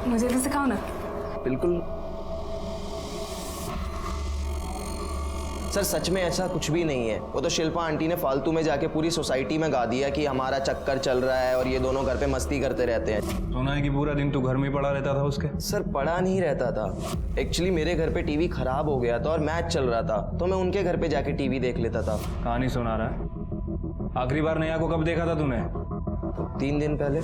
मुझे तो सिखाओ ना। बिल्कुल सर, सच में ऐसा कुछ भी नहीं है। वो तो शिल्पा आंटी ने फालतू में जाके पूरी सोसाइटी में गा दिया कि हमारा चक्कर चल रहा है और ये दोनों घर पे मस्ती करते रहते हैं। सुना है कि पूरा दिन तू घर में पड़ा रहता था उसके। सर पड़ा नहीं रहता था, एक्चुअली मेरे घर पे टीवी खराब हो गया था और मैच चल रहा था, तो मैं उनके घर पे जाके टीवी देख लेता था। कहानी सुना रहा है। आखिरी बार नेहा को कब देखा था तूने? 3 दिन पहले।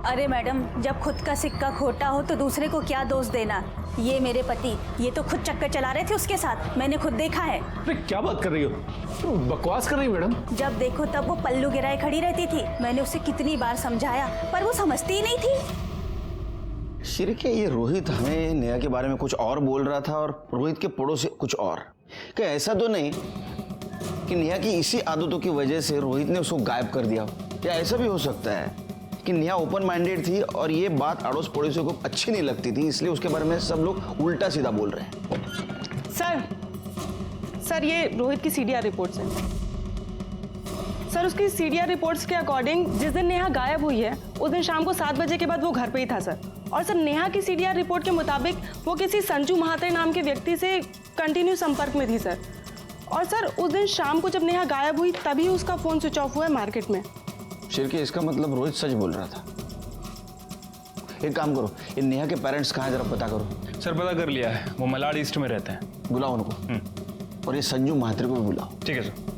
अरे मैडम, जब खुद का सिक्का खोटा हो तो दूसरे को क्या दोष देना। ये मेरे पति, ये तो खुद चक्कर चला रहे थे उसके साथ, मैंने खुद देखा है। अरे क्या बात कर रही हो, तुम बकवास कर रही हो मैडम। जब देखो तब वो पल्लू गिराए खड़ी रहती थी। मैंने उसे कितनी बार समझाया पर वो समझती ही नहीं थी। शिरके, ये रोहित हमें नेहा के बारे में कुछ और बोल रहा था और रोहित के पड़ोसी कुछ और। क्या ऐसा तो नहीं कि नेहा की इसी आदतों की वजह से रोहित ने उसको गायब कर दिया? क्या ऐसा भी हो सकता है कि नेहा ओपन माइंडेड थी और ये बात अड़ोस पड़ोसियों को अच्छी नहीं लगती थी, इसलिए उसके बारे में सब लोग उल्टा सीधा बोल रहे हैं? सर ये रोहित की सीडीआर रिपोर्ट्स है। सर उसकी सीडीआर रिपोर्ट्स के अकॉर्डिंग जिस दिन नेहा गायब हुई है उस दिन शाम को 7 बजे के बाद वो घर पे ही था सर। और सर नेहा की सीडीआर रिपोर्ट के मुताबिक वो किसी संजू महात्रे नाम के व्यक्ति से कंटिन्यू संपर्क में थी सर। और सर उस दिन शाम को जब नेहा गायब हुई तभी उसका फोन स्विच ऑफ हुआ है मार्केट में। शिरके, इसका मतलब रोहित सच बोल रहा था। एक काम करो, इन नेहा के पेरेंट्स कहाँ जरा पता करो। सर पता कर लिया है, वो मलाड ईस्ट में रहते हैं। बुलाओ उनको, और ये संजू महात्रे को भी बुलाओ। ठीक है सर।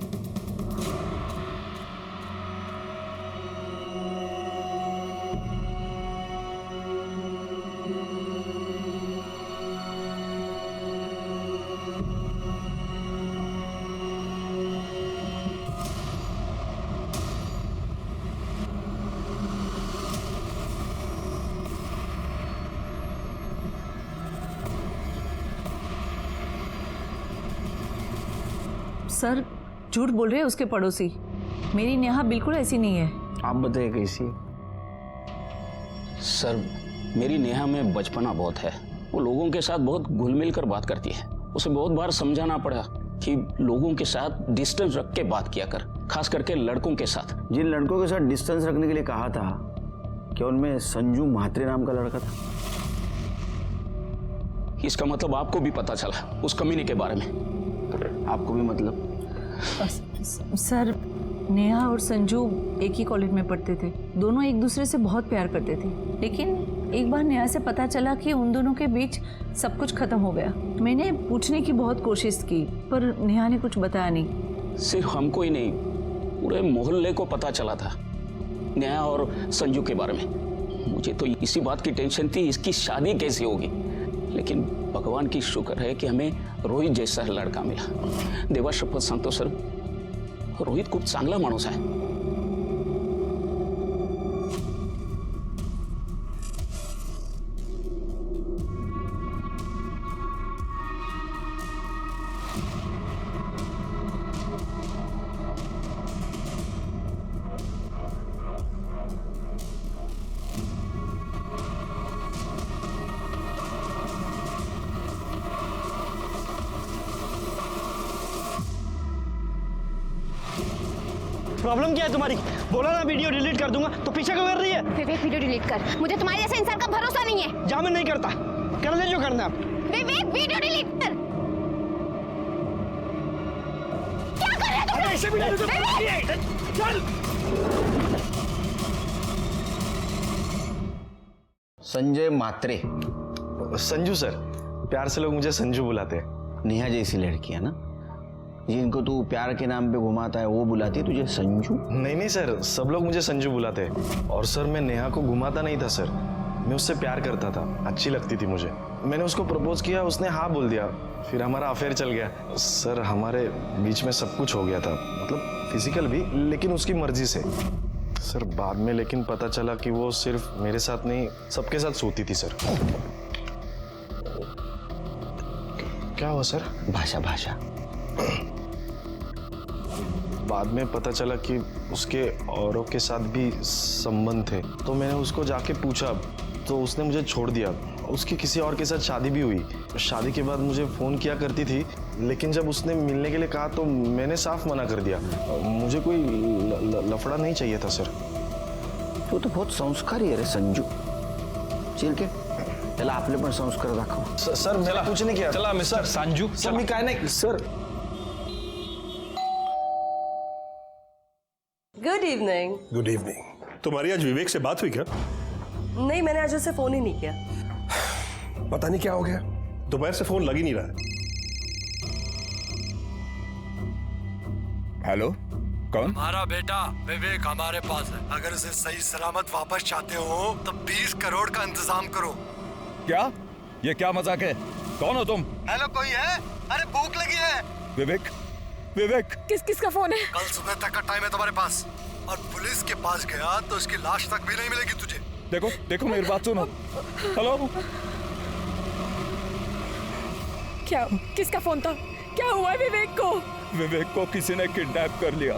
सर झूठ बोल रहे हैं उसके पड़ोसी। मेरी नेहा बिल्कुल ऐसी नहीं है। आप बताइए कैसी? सर मेरी नेहा में बचपना बहुत है। वो लोगों के साथ बहुत घुल मिल कर बात करती है। उसे बहुत बार समझाना पड़ा कि लोगों के साथ डिस्टेंस रख के बात किया कर, खास करके लड़कों के साथ। जिन लड़कों के साथ डिस्टेंस रखने के लिए कहा था, क्या उनमें संजू महात्रे नाम का लड़का था? इसका मतलब आपको भी पता चला उस कमीने के बारे में? आपको भी मतलब? सर नेहा और संजू एक ही कॉलेज में पढ़ते थे, दोनों एक दूसरे से बहुत प्यार करते थे। लेकिन एक बार नेहा से पता चला कि उन दोनों के बीच सब कुछ खत्म हो गया। मैंने पूछने की बहुत कोशिश की पर नेहा ने कुछ बताया नहीं। सिर्फ हमको ही नहीं, पूरे मोहल्ले को पता चला था नेहा और संजू के बारे में। मुझे तो इसी बात की टेंशन थी, इसकी शादी कैसे होगी। लेकिन भगवान की शुक्र है कि हमें रोहित जैसा लड़का मिला। देवा शपथ सांगतो सर, रोहित खूप चांगला माणूस आहे। प्रॉब्लम क्या है तुम्हारी? बोला ना वीडियो डिलीट कर दूंगा, तो पीछे क्यों कर रही है? विवेक वीडियो डिलीट कर, मुझे तुम्हारे जैसे इंसान का भरोसा नहीं है। जा, मैं नहीं करता, कर ले जो करना है। विवेक वीडियो डिलीट कर। क्या कर रहे हो तुम? ऐसे वीडियो तो चल। संजय महात्रे। संजू सर, प्यार से लोग मुझे संजू बुलाते हैं। नेहा जैसी लड़की है ना, जिनको तू प्यार के नाम पे घुमाता है, वो बुलाती है तुझे संजू? नहीं नहीं सर, सब लोग मुझे संजू बुलाते हैं। और सर मैं नेहा को घुमाता नहीं था सर, मैं उससे प्यार करता था, अच्छी लगती थी मुझे। मैंने उसको प्रपोज किया, उसने हाँ बोल दिया, फिर हमारा अफेयर चल गया। सर हमारे बीच में सब कुछ हो गया था, मतलब फिजिकल भी, लेकिन उसकी मर्जी से। सर बाद में लेकिन पता चला कि वो सिर्फ मेरे साथ नहीं सबके साथ सोती थी सर। क्या हुआ सर? भाषा भाषा। बाद में पता चला कि उसके औरों के साथ भी संबंध थे, तो मैंने उसको जाके पूछा तो उसने मुझे छोड़ दिया। उसकी किसी और के साथ शादी भी हुई। शादी के बाद मुझे फ़ोन किया करती थी, लेकिन जब उसने मिलने के लिए कहा तो मैंने साफ मना कर दिया। मुझे कोई लफड़ा नहीं चाहिए था सर। तू तो बहुत संस्कारी है रे संजू। चिरके त्याला आपले पण संस्कार दाखव. सर मैंने कुछ नहीं किया. चला मिस्टर संजू सर मी काय नाही sir. Good evening. Good evening. तुम्हारी आज विवेक से बात हुई क्या? नहीं, मैंने आज उसे फोन ही नहीं किया. पता नहीं क्या हो गया, दोपहर से फोन लग ही नहीं रहा है. हेलो, कौन? हमारा बेटा विवेक हमारे पास है. अगर उसे सही सलामत वापस चाहते हो तो 20 करोड़ का इंतजाम करो. क्या? ये क्या मजाक है? कौन हो तुम? हेलो, कोई है? अरे भूख लगी है. विवेक, विवेक. किसका फोन है? कल सुबह तक का टाइम है तुम्हारे पास. और पुलिस के पास गया तो उसकी लाश तक भी नहीं मिलेगी तुझे. देखो देखो मेरी बात सुनो. हेलो. क्या? किसका फोन था? क्या हुआ विवेक को? विवेक को किसी ने किडनैप कर लिया.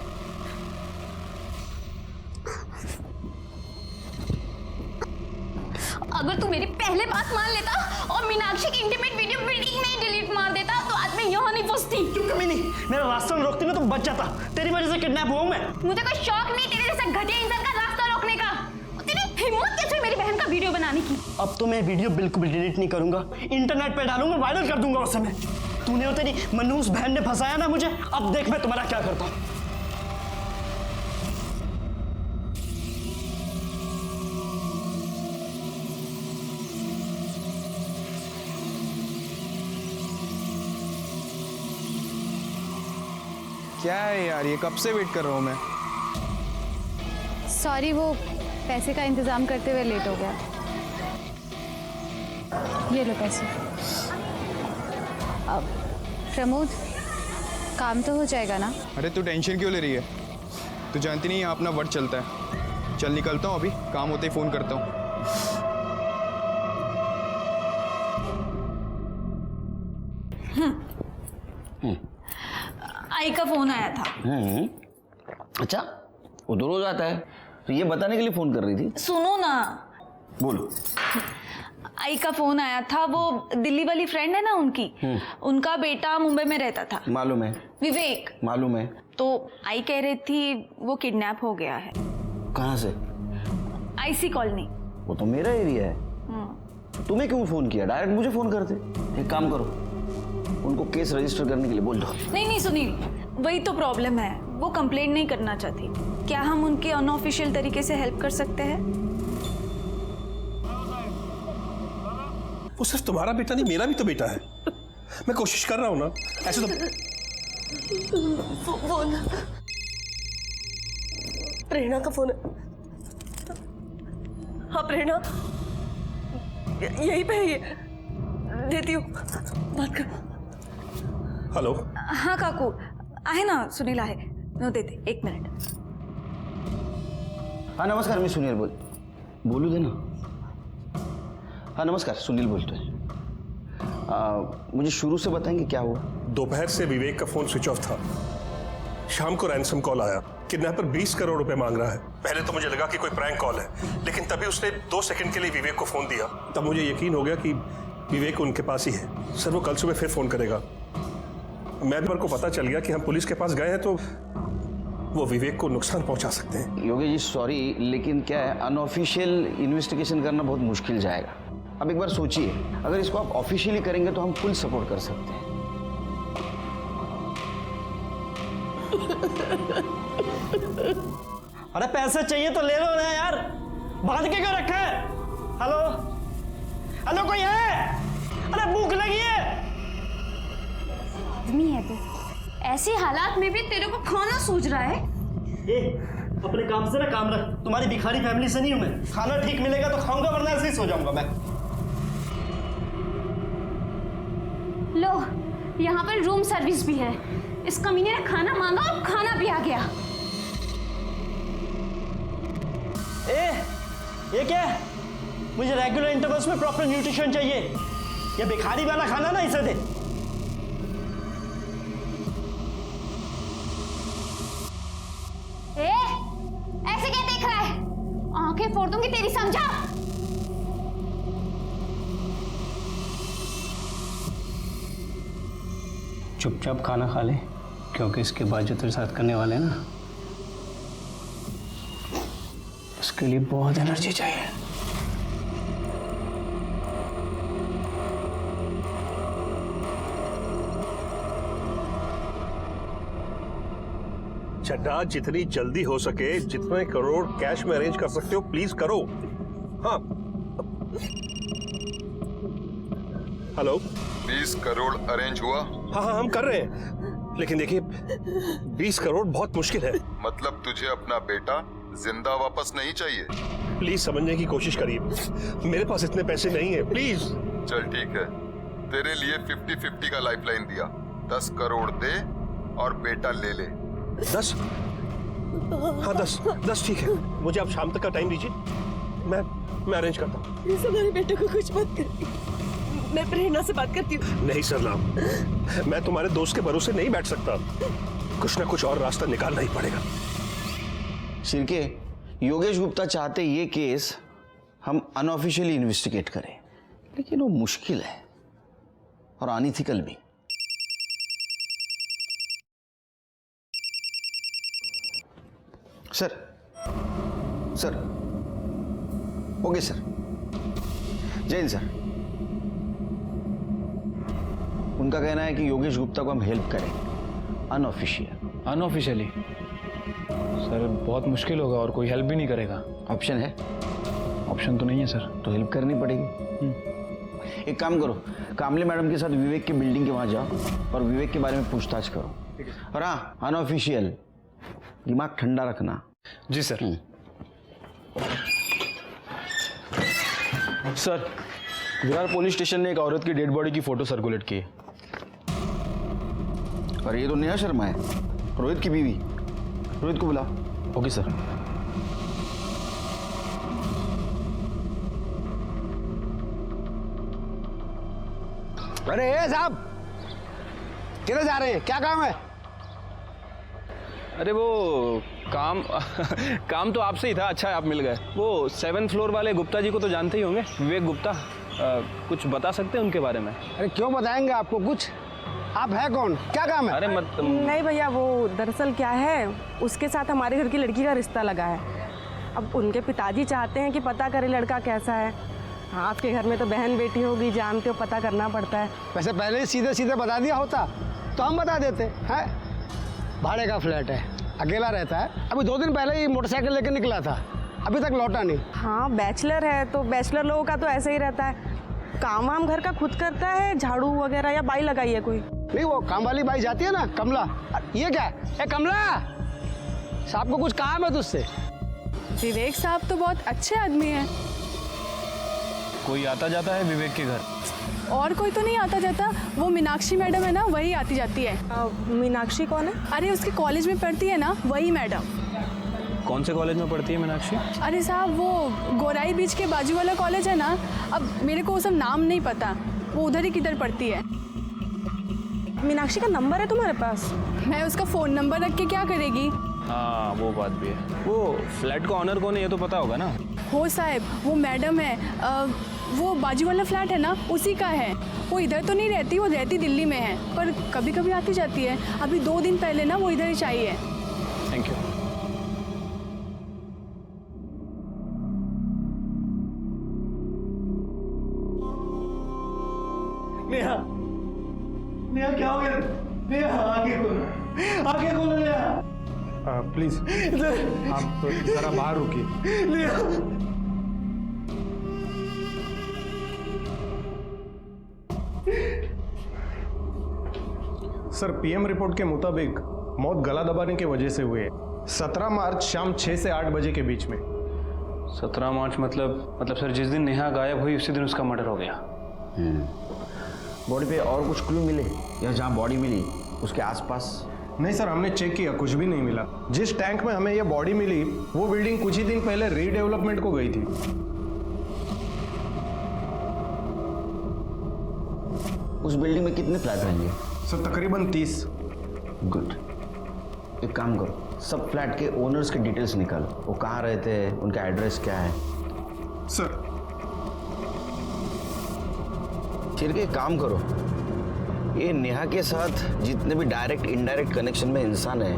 अगर तू मेरी पहले बात मान लेता और मीनाक्षी की इंटीमेट वीडियो बिल्डिंग में ही डिलीट मार देता तो आज मैं यहाँ नहीं फंसती. क्यों कमी नहीं? मेरा रास्ता में रोकती ना तो बच जाता. तेरी वजह से किडनैप हुआ हूं मैं. मुझे कोई शौक नहीं तेरे जैसा घटिया इंसान का रास्ता रोकने का. तेरी हिम्मत कैसे मेरी बहन का वीडियो बनाने की? अब तो मैं वीडियो बिल्कुल भी डिलीट नहीं करूंगा. इंटरनेट पे डालूंगा, वायरल कर दूंगा उस समय. तूने और तेरी मनूस बहन ने फंसाया ना मुझे. अब देख मैं तुम्हारा क्या करता हूँ. क्या है यार, ये कब से वेट कर रहा हूँ मैं. सॉरी, वो पैसे का इंतजाम करते हुए लेट हो गया. ये लो पैसे. अब प्रमोद, काम तो हो जाएगा ना? अरे तू टेंशन क्यों ले रही है? तू जानती नहीं यहाँ अपना वर्ड चलता है. चल निकलता हूँ, अभी काम होते ही फोन करता हूँ. आई का फोन आया था. अच्छा, वो तो रोज आता है. तो ये बताने के लिए फोन कर रही थी? सुनो ना. बोलो. आई का फोन आया था. वो दिल्ली वाली फ्रेंड है ना उनकी, उनका बेटा मुंबई में रहता था. मालूम है. विवेक. मालूम है. तो आई कह रही थी वो किडनैप हो गया है. कहाँ से? IC colony. वो तो मेरा एरिया है. तुम्हें क्यों फोन किया? डायरेक्ट मुझे फोन करते. एक काम करो, उनको केस रजिस्टर करने के लिए बोल दो. नहीं सुनील, वही तो प्रॉब्लम है. वो कंप्लेंट नहीं करना चाहती. क्या हम उनके अनऑफिशियल तरीके से हेल्प कर सकते हैं? वो सिर्फ तुम्हारा बेटा नहीं, मेरा भी तो बेटा है. मैं कोशिश कर रहा हूं ना. ऐसे तो फोन प्रेरणा का फोन है. हाँ प्रेरणा, यहीं पे है ये. देती हूँ, बात कर. हेलो. हाँ काकू, आहे ना सुनील आहे. नो देते, 1 मिनिट. हाँ नमस्कार, मी सुनील बोलू दे ना. हाँ नमस्कार, सुनील बोलते हैं. मुझे शुरू से बताएंगे क्या हुआ? दोपहर से विवेक का फोन स्विच ऑफ था. शाम को रैंसम कॉल आया. किडनैपर 20 करोड़ रुपए मांग रहा है. पहले तो मुझे लगा कि कोई प्रैंक कॉल है, लेकिन तभी उसने 2 सेकंड के लिए विवेक को फोन दिया. तब मुझे यकीन हो गया कि विवेक उनके पास ही है. सर वो कल सुबह फिर फोन करेगा. मैं को पता चल गया कि हम पुलिस के पास गए हैं तो वो विवेक को नुकसान पहुंचा सकते हैं. योगेश जी सॉरी, लेकिन क्या है, अनऑफिशियल इन्वेस्टिगेशन करना बहुत मुश्किल जाएगा. अब एक बार सोचिए, अगर इसको आप ऑफिशियली करेंगे तो हम फुल सपोर्ट कर सकते हैं. अरे पैसे चाहिए तो ले लो ना यार. बांध के क्यों रखा है? हेलो हेलो, कोई है? अरे भूख लगी है. आदमी है तू. ऐसे हालात में भी तेरे को खाना सूझ रहा है. अपने काम से ना काम रख. तुम्हारी भिखारी फैमिली से नहीं हूं मैं. खाना ठीक मिलेगा तो खाऊंगा, वरना ऐसे ही सो जाऊंगा मैं. लो, यहाँ पर रूम सर्विस भी है. इस कमीने ने खाना मांगा और खाना भी आ गया. ये क्या है? मुझे रेगुलर इंटरवल्स में प्रॉपर न्यूट्रिशन चाहिए. ये भिखारी वाला खाना ना इसे दे. ऐसे क्या देख रहा है? आंखें फोड़ दूंगी तेरी, समझा? चुपचाप खाना खा ले, क्योंकि इसके बाद जो तेरे साथ करने वाले हैं ना, उसके लिए बहुत एनर्जी चाहिए. चड्ढा, जितनी जल्दी हो सके जितने करोड़ कैश में अरेंज कर सकते हो प्लीज करो। हाँ हेलो, 20 करोड़ अरेंज हुआ? हाँ हम कर रहे हैं, लेकिन देखिए 20 करोड़ बहुत मुश्किल है। मतलब तुझे अपना बेटा जिंदा वापस नहीं चाहिए? प्लीज समझने की कोशिश करिए, मेरे पास इतने पैसे नहीं है, प्लीज। चल ठीक है, तेरे लिए 50-50 का लाइफलाइन दिया। 10 करोड़ दे और बेटा ले ले। 10? हाँ 10 ठीक है, मुझे आप शाम तक का टाइम दीजिए, मैं अरेंज करता हूँ। प्लीज हमारे बेटे को कुछ मत कर, मैं प्रेरणा से बात करती हूँ। नहीं सरनाम, मैं तुम्हारे दोस्त के भरोसे नहीं बैठ सकता, कुछ ना कुछ और रास्ता निकालना ही पड़ेगा। शिर्के, योगेश गुप्ता चाहते ये केस हम अनऑफिशियली इन्वेस्टिगेट करें, लेकिन वो मुश्किल है और अनइथिकल भी। सर ओके सर, जय हिंद सर। उनका कहना है कि योगेश गुप्ता को हम हेल्प करें अनऑफिशियली। सर बहुत मुश्किल होगा और कोई हेल्प भी नहीं करेगा। ऑप्शन है? ऑप्शन तो नहीं है सर। तो हेल्प करनी पड़ेगी। एक काम करो, कामले मैडम के साथ विवेक के बिल्डिंग के वहां जाओ और विवेक के बारे में पूछताछ करो। और हाँ, अनऑफिशियल, दिमाग ठंडा रखना। जी sir. Sir, Virar police station ने एक औरत की डेड बॉडी की फोटो सर्कुलेट की। और ये तो नेहा शर्मा है, रोहित की बीवी। रोहित को बुलाओ। Okay sir. अरे साहब, किधर जा रहे हैं? क्या काम है? अरे वो काम तो आपसे ही था। अच्छा है आप मिल गए। वो 7th फ्लोर वाले गुप्ता जी को तो जानते ही होंगे, विवेक गुप्ता। कुछ बता सकते हैं उनके बारे में? अरे क्यों बताएंगे आपको कुछ? आप है कौन? क्या काम है? अरे मत नहीं भैया, वो दरअसल क्या है, उसके साथ हमारे घर की लड़की का रिश्ता लगा है। अब उनके पिताजी चाहते हैं कि पता करें लड़का कैसा है। हाँ, आपके घर में तो बहन बेटी होगी, जानते हो, पता करना पड़ता है। वैसे पहले ही सीधे सीधे बता दिया होता तो हम बता देते हैं। भाड़े का फ्लैट है, अकेला रहता है। अभी 2 दिन पहले ही मोटरसाइकिल लेकर निकला था, अभी तक लौटा नहीं। हाँ, बैचलर है तो बैचलर लोगों का तो ऐसे ही रहता है। काम वाम घर का खुद करता है, झाड़ू वगैरह, या बाई लगाई है कोई? नहीं, वो काम वाली बाई जाती है ना, कमला। ये क्या है? कमला साहब को कुछ काम है तुझसे? विवेक साहब तो बहुत अच्छे आदमी हैं। कोई आता जाता है विवेक के घर? और कोई तो नहीं आता जाता, वो मीनाक्षी मैडम है ना, वही आती जाती है। मीनाक्षी कौन है? अरे उसके कॉलेज में पढ़ती है ना, वही मैडम। कौन से कॉलेज में पढ़ती है मीनाक्षी? अरे साहब, वो गोराई बीच के बाजू वाला कॉलेज है ना, अब मेरे को वो सब नाम नहीं पता, वो उधर ही किधर पढ़ती है। मीनाक्षी का नंबर है तुम्हारे पास? मैं उसका फ़ोन नंबर रख के क्या करेगी? हाँ वो बात भी है। वो फ्लैट का ऑनर कौन है ये तो पता होगा ना? हो साहब, वो मैडम है। वो बाजू वाला फ्लैट है ना, उसी का है। वो इधर तो नहीं रहती, वो रहती दिल्ली में है, पर कभी कभी आती जाती है। अभी 2 दिन पहले ना वो इधर ही चाहिए। Thank you. नेहा, नेहा क्या हो गया? नेहा आगे खोलो नेहा। प्लीज आप जरा बाहर रुकिए। नेहा, सर, पीएम रिपोर्ट के मुताबिक मौत गला दबाने की वजह से हुई है। 17 मार्च शाम 6 से 8 बजे के बीच में। 17 मार्च मतलब सर जिस दिन नेहा गायब हुई उसी दिन उसका मर्डर हो गया। बॉडी पे और कुछ क्लू मिले या जहाँ बॉडी मिली उसके आसपास? नहीं सर, हमने चेक किया, कुछ भी नहीं मिला। जिस टैंक में हमें यह बॉडी मिली वो बिल्डिंग कुछ ही दिन पहले रीडेवलपमेंट को गई थी। उस बिल्डिंग में कितने फ्लैट रहेंगे? सर तकरीबन 30। गुड, एक काम करो, सब फ्लैट के ओनर्स के डिटेल्स निकालो। वो कहाँ रहते हैं, उनका एड्रेस क्या है? सर फिर एक काम करो, ये नेहा के साथ जितने भी डायरेक्ट इनडायरेक्ट कनेक्शन में इंसान है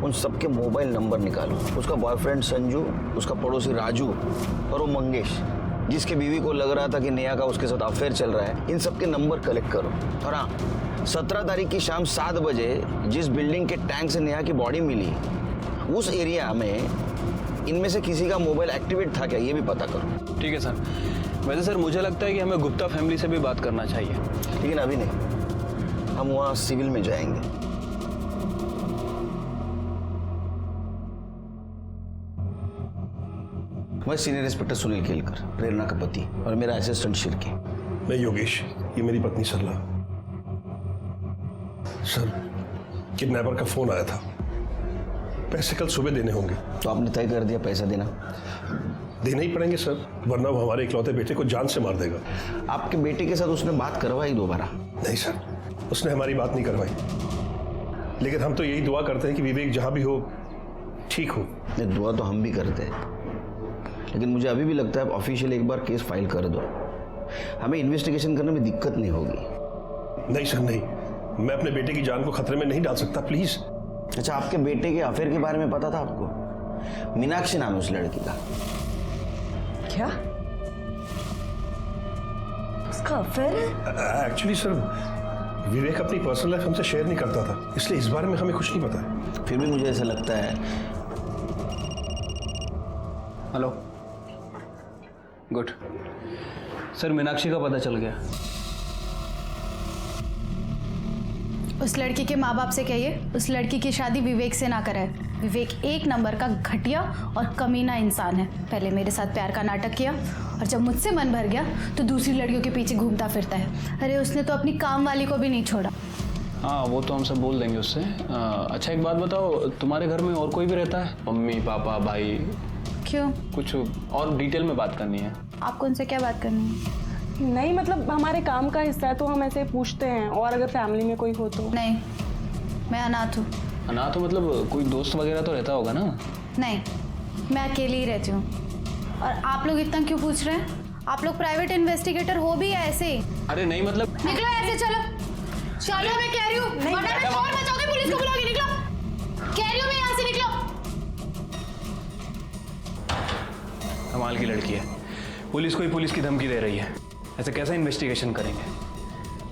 उन सबके मोबाइल नंबर निकालो। उसका बॉयफ्रेंड संजू, उसका पड़ोसी राजू और वो मंगेश, जिसके बीवी को लग रहा था कि नेहा का उसके साथ अफेयर चल रहा है, इन सब के नंबर कलेक्ट करो। और हाँ, 17 तारीख की शाम 7 बजे जिस बिल्डिंग के टैंक से नेहा की बॉडी मिली, उस एरिया में इनमें से किसी का मोबाइल एक्टिवेट था क्या, ये भी पता करो। ठीक है सर। वैसे सर मुझे लगता है कि हमें गुप्ता फैमिली से भी बात करना चाहिए। लेकिन अभी नहीं, हम वहाँ सिविल में जाएंगे। मैं सीनियर इंस्पेक्टर सुनील केलकर, प्रेरणा का पति, और मेरा असिस्टेंट शिर्के। मैं योगेश, ये मेरी पत्नी सरला। सर, किडनैपर का फोन आया था, पैसे कल सुबह देने होंगे। तो आपने तय कर दिया पैसा देना? देना ही पड़ेंगे सर, वरना वो हमारे इकलौते बेटे को जान से मार देगा। आपके बेटे के साथ उसने बात करवाई दोबारा? नहीं सर, उसने हमारी बात नहीं करवाई। लेकिन हम तो यही दुआ करते हैं कि विवेक जहां भी हो ठीक हो। दुआ तो हम भी करते हैं, लेकिन मुझे अभी भी लगता है आप ऑफिशियल एक बार केस फाइल कर दो, हमें इन्वेस्टिगेशन करने में दिक्कत नहीं होगी। नहीं सर नहीं, मैं अपने बेटे की जान को खतरे में नहीं डाल सकता, प्लीज। अच्छा, आपके बेटे के अफेयर के बारे में पता था आपको? मीनाक्षी नाम है उस लड़की का। क्या उसका अफेयर है? एक्चुअली सर, विवेक अपनी पर्सनल लाइफ हमसे शेयर नहीं करता था, इसलिए इस बारे में हमें कुछ नहीं पता है। फिर भी मुझे ऐसा लगता है। हेलो, गुड सर, मीनाक्षी का पता चल गया। उस लड़की के माँ बाप से कहिए उस लड़की की शादी विवेक से ना कराए। विवेक एक नंबर का घटिया और कमीना इंसान है। पहले मेरे साथ प्यार का नाटक किया और जब मुझसे मन भर गया तो दूसरी लड़कियों के पीछे घूमता फिरता है। अरे उसने तो अपनी काम वाली को भी नहीं छोड़ा। हाँ, वो तो हम सब बोल देंगे उससे। अच्छा एक बात बताओ, तुम्हारे घर में और कोई भी रहता है? मम्मी, पापा, भाई? क्यों? कुछ और डिटेल में बात करनी है। आपको उनसे क्या बात करनी है? नहीं, मतलब हमारे काम का हिस्सा है तो हम ऐसे पूछते हैं, और अगर फैमिली में कोई हो तो। नहीं, मैं अनाथ हूँ। अनाथ हो मतलब कोई दोस्त वगैरह तो रहता होगा ना? नहीं, मैं अकेली ही रहती हूँ। और आप लोग इतना क्यों पूछ रहे हैं? आप लोग प्राइवेट इन्वेस्टिगेटर हो भी या ऐसे ही? अरे नहीं मतलब। निकलो ऐसे, चलो चलो, मैं कह रही हूँ, वरना मैं शोर मचाऊंगी, पुलिस को बुलाऊंगी। निकलो, कह रही हूँ मैं, यहाँ से निकलो। कमाल की लड़की है, पुलिस को ही पुलिस की धमकी दे रही है। ऐसे कैसे इन्वेस्टिगेशन करेंगे?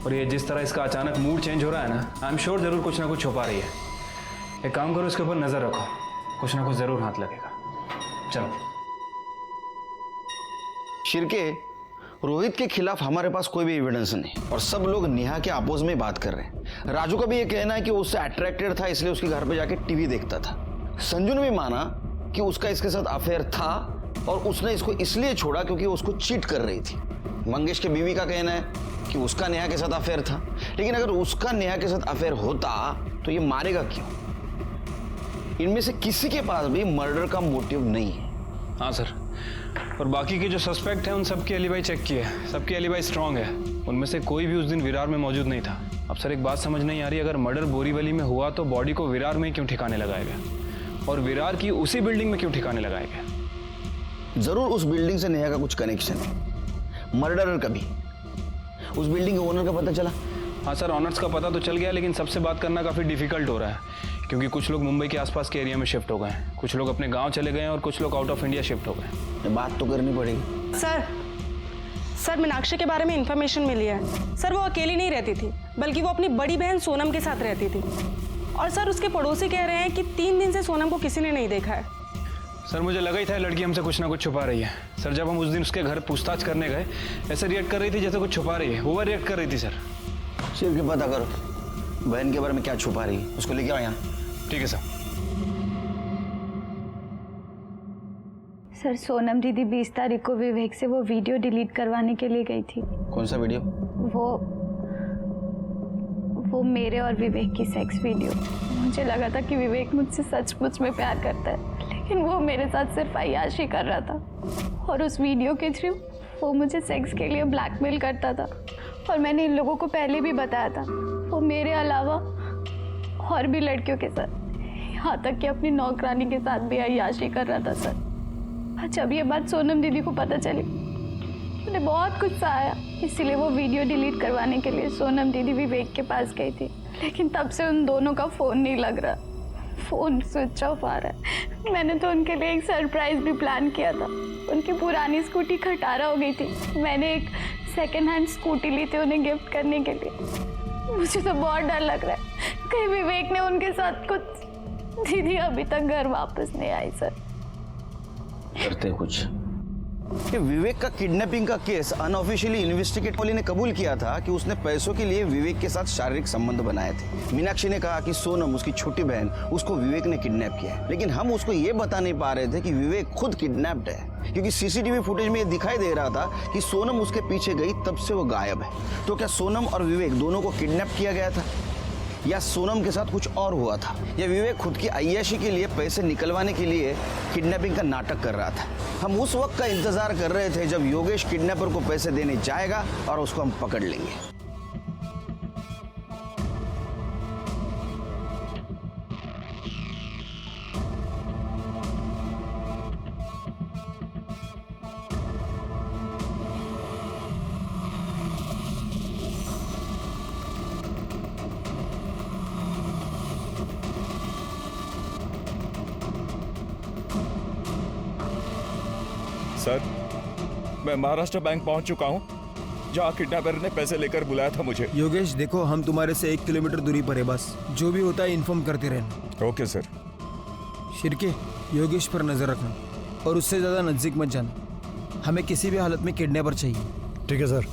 और ये जिस तरह इसका अचानक मूड चेंज हो रहा है ना, आई एम श्योर जरूर कुछ ना कुछ छुपा रही है। एक काम करो, इसके ऊपर नजर रखो, कुछ ना कुछ जरूर हाथ लगेगा। चलो। शिर्के, रोहित के खिलाफ हमारे पास कोई भी एविडेंस नहीं और सब लोग नेहा के अपोज में बात कर रहे हैं। राजू का भी ये कहना है कि उससे अट्रैक्टेड था, इसलिए उसके घर पे जाके टीवी देखता था। संजू ने भी माना कि उसका इसके साथ अफेयर था और उसने इसको इसलिए छोड़ा क्योंकि उसको चीट कर रही थी। मंगेश के बीवी का कहना है कि उसका नेहा के साथ अफेयर था, लेकिन अगर उसका नेहा के साथ अफेयर होता तो ये मारेगा क्यों? इनमें से किसी के पास भी मर्डर का मोटिव नहीं है। हाँ सर, और बाकी के जो सस्पेक्ट हैं उन सबकी एलिबाई चेक की है, सबकी एलिबाई स्ट्रांग है। उनमें से कोई भी उस दिन विरार में मौजूद नहीं था। अब सर एक बात समझ नहीं आ रही, अगर मर्डर बोरीवली में हुआ तो बॉडी को विरार में क्यों ठिकाने लगाया गया, और विरार की उसी बिल्डिंग में क्यों ठिकाने लगाया गया? जरूर उस बिल्डिंग से नेहा का कुछ कनेक्शन है, मर्डरर का भी। उस बिल्डिंग के ओनर का पता चला? हाँ सर, ऑनर्स का पता तो चल गया, लेकिन सबसे बात करना काफ़ी डिफिकल्ट हो रहा है, क्योंकि कुछ लोग मुंबई के आसपास के एरिया में शिफ्ट हो गए हैं, कुछ लोग अपने गांव चले गए हैं और कुछ लोग आउट ऑफ इंडिया शिफ्ट हो गए। बात तो करनी पड़ेगी। सर मीनाक्षी के बारे में इंफॉर्मेशन मिली है। सर वो अकेली नहीं रहती थी, बल्कि वो अपनी बड़ी बहन सोनम के साथ रहती थी। और सर उसके पड़ोसी कह रहे हैं कि 3 दिन से सोनम को किसी ने नहीं देखा है। सर मुझे लगा ही था लड़की हमसे कुछ ना कुछ छुपा रही है। सर जब हम उस दिन उसके घर पूछताछ करने गए, ऐसे रिएक्ट कर रही थी जैसे कुछ छुपा रही है, ओवर रिएक्ट कर रही थी। सर सिर्फ के पता करो बहन के बारे में क्या छुपा रही है, उसको लेके आओ यहाँ। ठीक है सर। सर सोनम दीदी 20 तारीख को विवेक से वो वीडियो डिलीट करवाने के लिए गई थी। कौन सा वीडियो? वो मेरे और विवेक की सेक्स वीडियो। मुझे लगा था कि विवेक मुझसे सचमुच में प्यार करता है, लेकिन वो मेरे साथ सिर्फ अय्याशी कर रहा था और उस वीडियो के थ्रू वो मुझे सेक्स के लिए ब्लैकमेल करता था। और मैंने इन लोगों को पहले भी बताया था, वो मेरे अलावा और भी लड़कियों के साथ, यहाँ तक कि अपनी नौकरानी के साथ भी अय्याशी कर रहा था। सर जब ये बात सोनम दीदी को पता चली, उन्हें बहुत गुस्सा आया, इसीलिए वो वीडियो डिलीट करवाने के लिए सोनम दीदी विवेक के पास गई थी। लेकिन तब से उन दोनों का फ़ोन नहीं लग रहा। फ़ोन स्विच ऑफ आ रहा है। मैंने तो उनके लिए एक सरप्राइज भी प्लान किया था। उनकी पुरानी स्कूटी खटारा हो गई थी, मैंने एक सेकेंड हैंड स्कूटी ली थी उन्हें गिफ्ट करने के लिए। मुझे तो बहुत डर लग रहा है कहीं विवेक ने उनके साथ कुछ। दीदी अभी तक घर वापस नहीं आई सर। करते कुछ। ये विवेक का किडनैपिंग का केस अनऑफिशियली इन्वेस्टिगेट वाली ने कबूल किया था कि उसने पैसों के लिए विवेक के साथ शारीरिक संबंध बनाए थे। मीनाक्षी ने कहा कि सोनम उसकी छोटी बहन उसको विवेक ने किडनैप किया है, लेकिन हम उसको ये बता नहीं पा रहे थे कि विवेक खुद किडनैप्ड है, क्योंकि सीसीटीवी फुटेज में ये दिखाई दे रहा था कि सोनम उसके पीछे गई तब से वो गायब है। तो क्या सोनम और विवेक दोनों को किडनैप किया गया था, या सोनम के साथ कुछ और हुआ था, या विवेक खुद की अय्याशी के लिए पैसे निकलवाने के लिए किडनैपिंग का नाटक कर रहा था। हम उस वक्त का इंतजार कर रहे थे जब योगेश किडनैपर को पैसे देने जाएगा और उसको हम पकड़ लेंगे। सर, मैं महाराष्ट्र बैंक पहुंच चुका हूं, जहां किडनैपर ने पैसे लेकर बुलाया था मुझे। योगेश देखो, हम तुम्हारे से 1 किलोमीटर दूरी पर है, बस जो भी होता है इन्फॉर्म करते रहना। Okay sir. शिर्के, योगेश पर नजर रखना और उससे ज्यादा नजदीक मत जाना। हमें किसी भी हालत में किडनैपर चाहिए। ठीक है सर।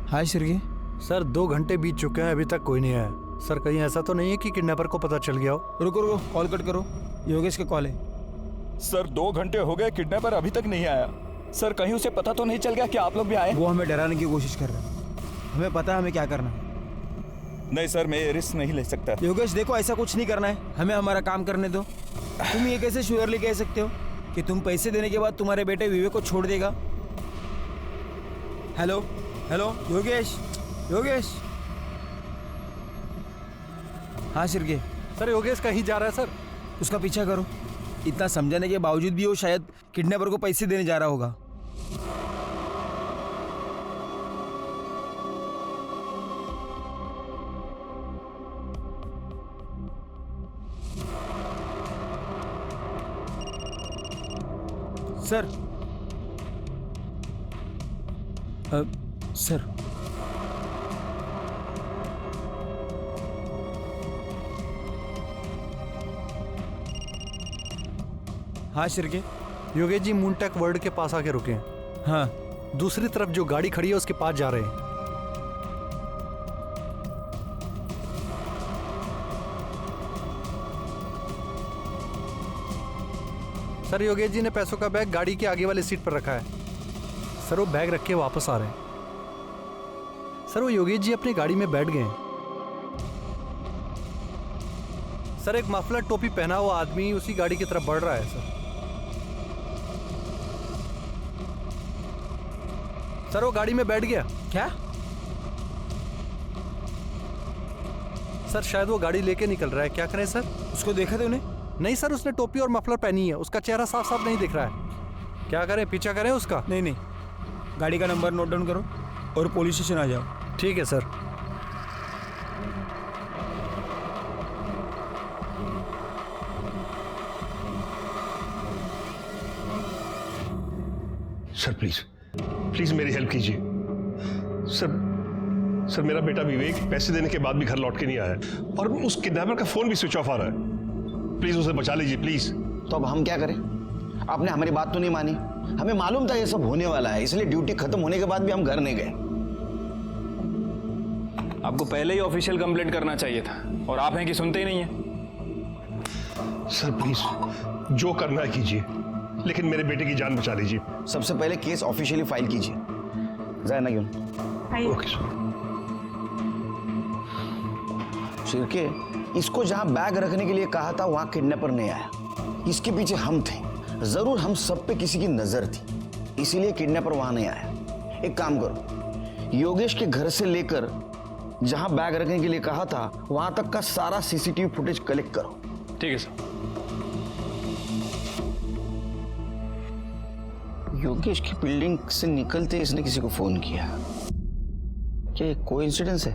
हाय शिर्के। सर 2 घंटे बीत चुके हैं, अभी तक कोई नहीं आया। सर कहीं ऐसा तो नहीं है कि किडनैपर को पता चल गया हो? रुको रुको, कॉल कट करो, योगेश का कॉल है। सर 2 घंटे हो गए, किडनैपर अभी तक नहीं आया। सर कहीं उसे पता तो नहीं चल गया कि आप लोग भी आए? वो हमें डराने की कोशिश कर रहे हैं, हमें पता है हमें क्या करना है। नहीं सर, मैं ये रिस्क नहीं ले सकता। योगेश देखो, ऐसा कुछ नहीं करना है, हमें हमारा काम करने दो। तुम ये कैसे श्योरली कह सकते हो कि तुम पैसे देने के बाद तुम्हारे बेटे विवेक को छोड़ देगा? Hello hello Yogesh, Yogesh. हाँ शिर्के। सर योगेश कहीं जा रहा है सर। उसका पीछा करो। इतना समझाने के बावजूद भी वो शायद किडनैपर को पैसे देने जा रहा होगा। सर सर हाँ शिर्के। योगेश जी मूनटेक वर्ल्ड के पास आके रुके हैं। हाँ, दूसरी तरफ जो गाड़ी खड़ी है उसके पास जा रहे हैं। सर योगेश जी ने पैसों का बैग गाड़ी के आगे वाले सीट पर रखा है। सर वो बैग रख के वापस आ रहे हैं। सर वो योगेश जी अपनी गाड़ी में बैठ गए हैं। सर एक मफलर टोपी पहना हुआ आदमी उसी गाड़ी की तरफ बढ़ रहा है। सर वो गाड़ी में बैठ गया। क्या? सर शायद वो गाड़ी लेके निकल रहा है। क्या करें सर? उसको देखा तूने? नहीं सर, उसने टोपी और मफलर पहनी है, उसका चेहरा साफ साफ नहीं दिख रहा है। क्या करें, पीछा करें उसका? नहीं नहीं, गाड़ी का नंबर नोट डाउन करो और पुलिस स्टेशन आ जाओ। ठीक है सर। सर प्लीज प्लीज मेरी हेल्प कीजिए। सर मेरा बेटा विवेक पैसे देने के बाद भी घर लौट के नहीं आया और उस किडनैपर का फोन भी स्विच ऑफ आ रहा है। प्लीज उसे बचा लीजिए प्लीज। तो अब हम क्या करें? आपने हमारी बात तो नहीं मानी। हमें मालूम था ये सब होने वाला है, इसलिए ड्यूटी खत्म होने के बाद भी हम घर नहीं गए। आपको पहले ही ऑफिशियल कंप्लेंट करना चाहिए था और आप हैं कि सुनते ही नहीं है। सर प्लीज जो करना है कीजिए, लेकिन मेरे बेटे की जान बचा लीजिए। सबसे पहले केस ऑफिशियली फाइल कीजिए। जाना क्यों? Okay sir. शिर्के, इसको जहां बैग रखने के लिए कहा था वहां किडनैपर नहीं आया। इसके पीछे हम थे। जरूर हम सब पे किसी की नजर थी, इसीलिए किडनैपर वहां नहीं आया। एक काम करो, योगेश के घर से लेकर जहां बैग रखने के लिए कहा था वहां तक का सारा सीसीटीवी फुटेज कलेक्ट करो। ठीक है सर। योगेश की बिल्डिंग से निकलते इसने किसी को फोन किया। क्या ये कोइंसिडेंस है?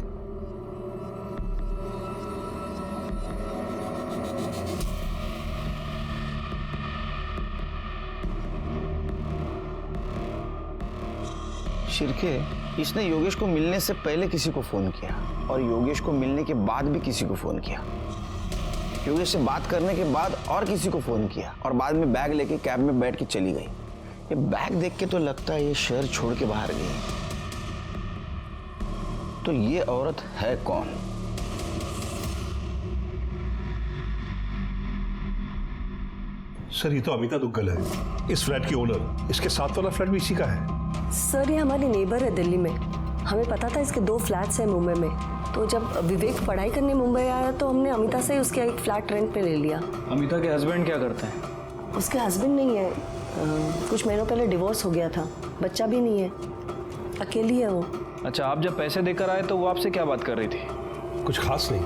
शिर्के, इसने योगेश को मिलने से पहले किसी को फोन किया और योगेश को मिलने के बाद भी किसी को फोन किया। योगेश से बात करने के बाद और किसी को फोन किया और बाद में बैग लेके कैब में बैठ के चली गई। ये बैग देख के तो लगता है ये शहर छोड़ के बाहर गई। तो ये औरत है कौन? सर ये तो अमिता दुग्गल है, इस फ्लैट की ओनर। इसके साथ वाला फ्लैट भी इसी का है। सर ये हमारी नेबर है दिल्ली में। हमें पता था इसके 2 फ्लैट्स हैं मुंबई में। तो जब विवेक पढ़ाई करने मुंबई आया तो हमने अमिता से उसका एक फ्लैट रेंट पे ले लिया। अमिता के हस्बैंड क्या करते हैं? उसके हस्बैंड नहीं है, कुछ महीनों पहले डिवोर्स हो गया था, बच्चा भी नहीं है, अकेली है वो। अच्छा, आप जब पैसे देकर आए तो वो आपसे क्या बात कर रही थी? कुछ खास नहीं,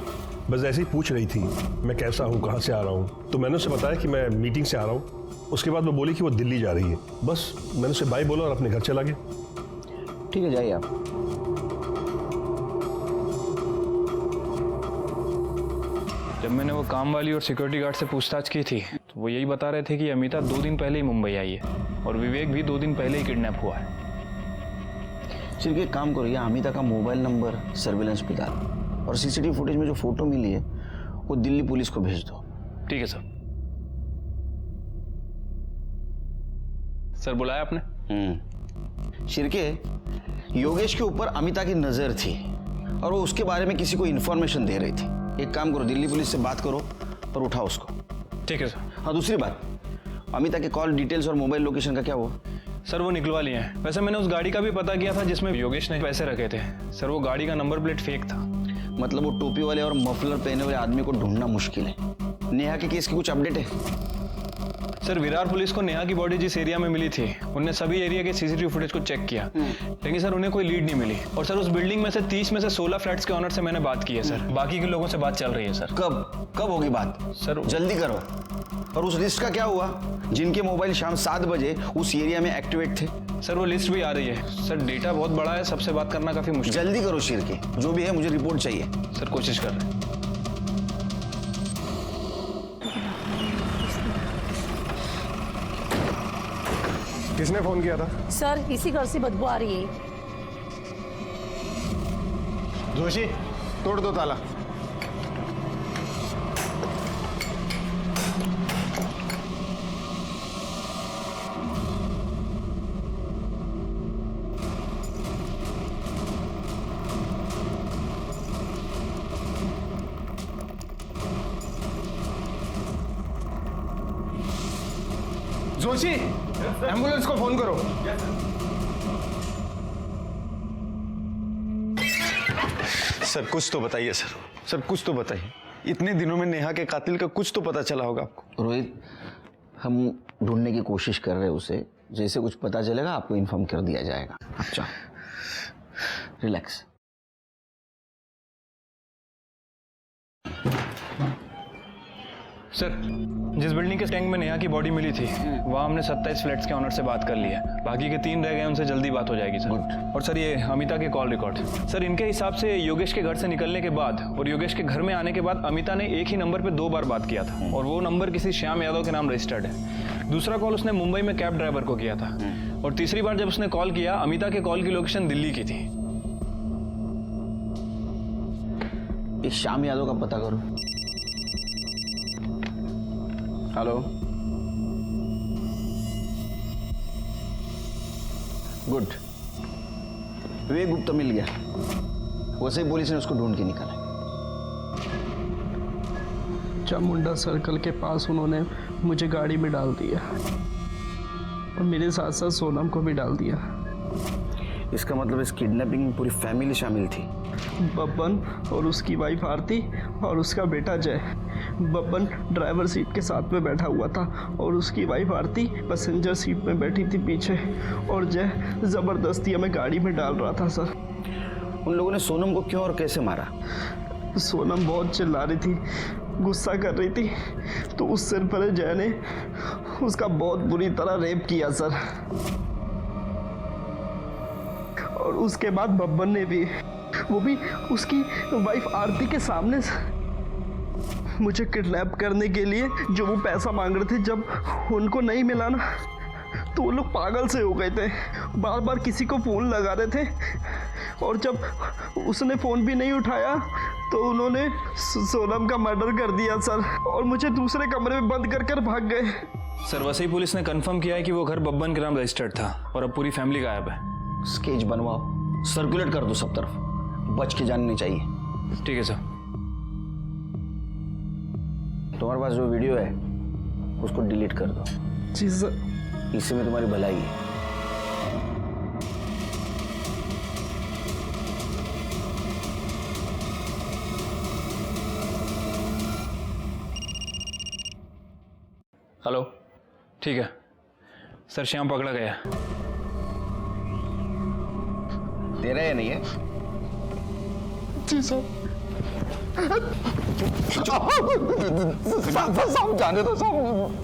बस ऐसे ही पूछ रही थी मैं कैसा हूँ, कहाँ से आ रहा हूँ। तो मैंने उसे बताया कि मैं मीटिंग से आ रहा हूँ। उसके बाद वो बोली कि वो दिल्ली जा रही है। बस मैंने उसे बाय बोला और अपने घर चला गया। ठीक है, जाइए आप। जब मैंने वो काम वाली और सिक्योरिटी गार्ड से पूछताछ की थी तो वो यही बता रहे थे कि अमिता 2 दिन पहले ही मुंबई आई है और विवेक भी 2 दिन पहले ही किडनैप हुआ है। चलिए एक काम करो, यहाँ अमिता का मोबाइल नंबर सर्विलेंस पे डालो और सीसीटीवी फुटेज में जो फोटो मिली है वो दिल्ली पुलिस को भेज दो। ठीक है सर। सर बुलाया आपने? शिर्के, योगेश के ऊपर अमिता की नजर थी और वो उसके बारे में किसी को इन्फॉर्मेशन दे रही थी। एक काम करो, दिल्ली पुलिस से बात करो और उठाओ उसको। ठीक है सर। हाँ, दूसरी बात, अमिता के कॉल डिटेल्स और मोबाइल लोकेशन का क्या हुआ? सर वो निकलवा लिए हैं। वैसे मैंने उस गाड़ी का भी पता किया था जिसमें योगेश ने पैसे रखे थे। सर वो गाड़ी का नंबर प्लेट फेक था। मतलब वो टोपी वाले और मफलर पहने हुए आदमी को ढूंढना मुश्किल है। नेहा के केस की कुछ अपडेट है? सर विरार पुलिस को नेहा की बॉडी जिस एरिया में मिली थी उन्होंने सभी एरिया के सीसीटीवी फुटेज को चेक किया, लेकिन सर उन्हें कोई लीड नहीं मिली। और सर उस बिल्डिंग में से 30 में से 16 फ्लैट्स के ओनर से मैंने बात की है सर। बाकी के लोगों से बात चल रही है सर। कब होगी बात? सर जल्दी करो। और उस लिस्ट का क्या हुआ जिनके मोबाइल शाम 7 बजे उस एरिया में एक्टिवेट थे? सर वो लिस्ट भी आ रही है सर। डेटा बहुत बड़ा है, सबसे बात करना काफी मुश्किल। जल्दी करो शिर्के, जो भी है मुझे रिपोर्ट चाहिए। सर कोशिश कर रहे हैं। किसने फोन किया था? सर इसी घर से बदबू आ रही है। जोशी, तोड़ दो ताला। जोशी, एम्बुलेंस को फोन करो। सर कुछ तो बताइए सर कुछ तो बताइए। इतने दिनों में नेहा के कातिल का कुछ तो पता चला होगा आपको। रोहित, हम ढूंढने की कोशिश कर रहे हैं उसे। जैसे कुछ पता चलेगा आपको इन्फॉर्म कर दिया जाएगा। अच्छा, रिलैक्स। सर जिस बिल्डिंग के टैंक में नेहा की बॉडी मिली थी वहाँ हमने 27 फ्लैट्स के ऑनर से बात कर ली है। बाकी के 3 रह गए, उनसे जल्दी बात हो जाएगी सर। और सर ये अमिता के कॉल रिकॉर्ड सर, इनके हिसाब से योगेश के घर से निकलने के बाद और योगेश के घर में आने के बाद अमिता ने एक ही नंबर पे 2 बार बात किया था और वो नंबर किसी श्याम यादव के नाम रजिस्टर्ड है। दूसरा कॉल उसने मुंबई में कैब ड्राइवर को किया था और तीसरी बार जब उसने कॉल किया अमिता के कॉल की लोकेशन दिल्ली की थी। एक श्याम यादव का पता करो। Hello, good. विवेक गुप्ता मिल गया। वैसे ही पुलिस ने उसको ढूंढ के निकाला। चामुंडा सर्कल के पास उन्होंने मुझे गाड़ी में डाल दिया और मेरे साथ साथ सोनम को भी डाल दिया। इसका मतलब इस किडनैपिंग में पूरी फैमिली शामिल थी। बब्बन और उसकी वाइफ आरती और उसका बेटा जय। बब्बन ड्राइवर सीट के साथ में बैठा हुआ था और उसकी वाइफ आरती पैसेंजर सीट में बैठी थी पीछे और जय जबरदस्ती हमें गाड़ी में डाल रहा था सर। उन लोगों ने सोनम को क्यों और कैसे मारा? सोनम बहुत चिल्ला रही थी, गुस्सा कर रही थी, तो उस सिर पर जय ने उसका बहुत बुरी तरह रेप किया सर। और उसके बाद बब्बन ने भी, वो भी उसकी वाइफ आरती के सामने मुझे किडनैप करने के लिए जो वो पैसा मांग रहे थे। जब उनको नहीं मिला ना तो वो लोग पागल से हो गए थे, बार बार किसी को फ़ोन लगा रहे थे और जब उसने फ़ोन भी नहीं उठाया तो उन्होंने सोनम का मर्डर कर दिया सर, और मुझे दूसरे कमरे में बंद कर कर भाग गए। सर वसई पुलिस ने कंफर्म किया है कि वो घर बब्बन के नाम रजिस्टर्ड था और अब पूरी फैमिली गायब है। स्केच बनवाओ, सर्कुलेट कर दो सब तरफ, बच के जाननी चाहिए। ठीक है सर। तुम्हारे पास जो वीडियो है उसको डिलीट कर दो। जी सर। इससे में तुम्हारी भलाई है। हेलो, ठीक है सर, श्याम पकड़ा गया। तेरा या नहीं है? जी सर। साहब जाने दो साहब।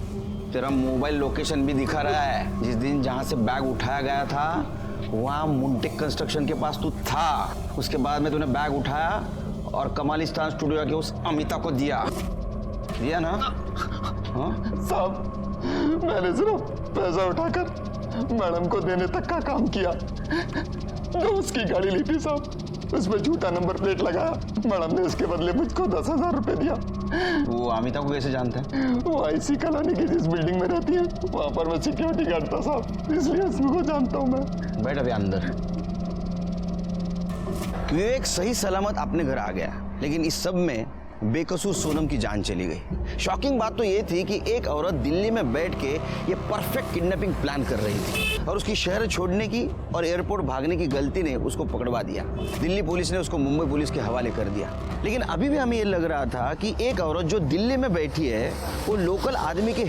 तेरा मोबाइल लोकेशन भी दिखा रहा है। जिस दिन जहां से बैग उठाया गया था वहां मुंटेक कंस्ट्रक्शन के पास तू था। उसके बाद में तूने बैग उठाया और कमालिस्तान स्टूडियो के उस अमिता को दिया ना? हाँ साहब मैंने सिर्फ पैसा उठाकर मैडम को देने तक का काम किया। जो उसकी गाड़ी ली थी साहब, उसमें झूठा नंबर प्लेट लगाया। मैडम ने उसके बदले मुझको 10,000 रुपए दिया। वो अमिता को कैसे जानते हैं? वो आईसी कॉलोनी की जिस बिल्डिंग में रहती है वहां पर मैं सिक्योरिटी गार्ड था साहब, इसलिए उसको जानता हूँ मैं। बैठ अभी अंदर। विवेक सही सलामत अपने घर आ गया, लेकिन इस सब में बेकसूर सोनम की जान चली गई। शॉकिंग बात तो ये थी कि एक औरत दिल्ली में बैठ के ये परफेक्ट किडनैपिंग प्लान कर रही थी और उसकी शहर छोड़ने की और एयरपोर्ट भागने की गलती ने उसको पकड़वा दिया। दिल्ली पुलिस ने उसको मुंबई पुलिस के हवाले कर दिया। लेकिन अभी भी हमें ये लग रहा था कि एक औरत जो दिल्ली में बैठी है वो लोकल आदमी के